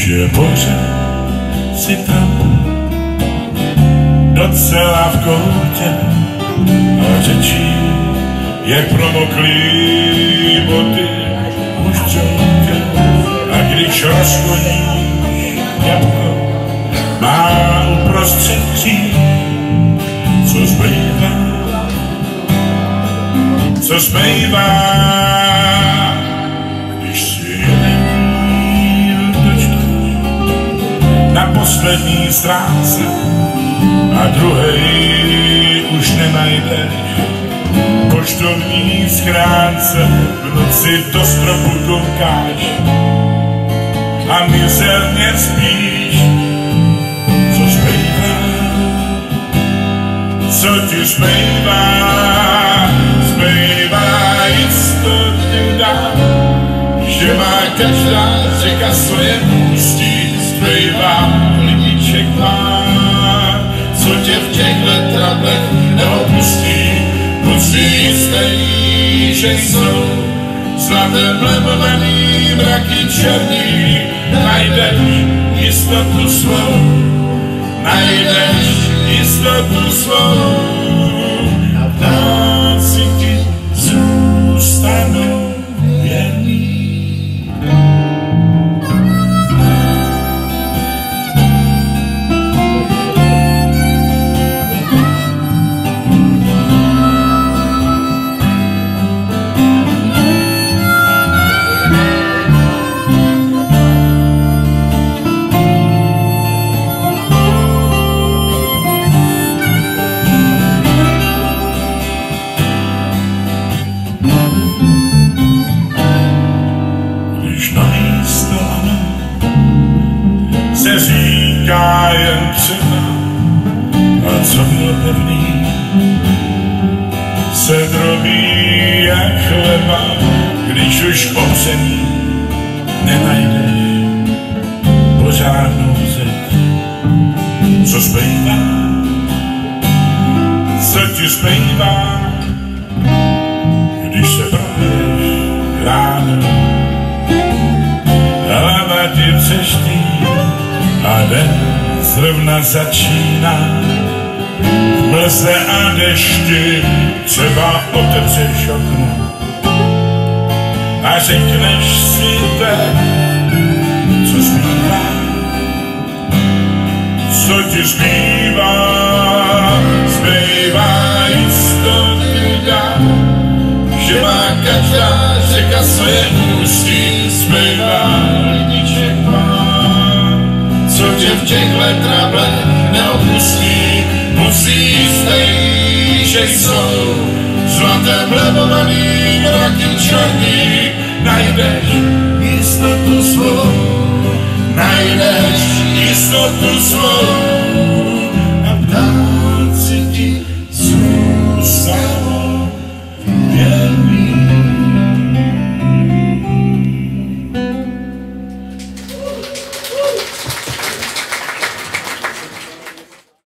Je pořád si tam docela v koutě a řečí, jak promoklý boty už čelka. A když rozkoníš jabko, má uprostřed kříž, co zbývá, co zbývá, když si jeden na poslední stránce a druhej už nenajdeš. Poštovní schránce v noci do stropu koukáš a mizerně spíš. Co zbývá? Co ti zbývá? Zbývá jistoty dám, že má každá řeka svoje ústí. Zbývá lidiček má, co tě v těchto trablech neopustí. Buď si jistý, že jsou zlatem lemovaný mraky černý. Najdeš jistotu svou, najdeš jistotu svou. A vtáci ti zůstanou věrný. Se říká jen třeba, a co bylo pevný, se drobí jak chleba, když už opřený nenajdeš pořádnou zeď. Co zbývá? Co ti zbývá, když se projdeš ráno? Hlava ti přeští a den zrovna začíná. V mlze a dešti třeba otevřeš okno a řekneš si teď, co zbývá. Co ti zbývá? Zbývá jistoty dám, že má každá řeka svoje ústí. Zbývá lidiček má, co tě v těchto trablech neopustí. Musí jistý, že jsou zlatem lemovaný mraky černý. Najdeš jistotu svou, najdeš jistotu svou.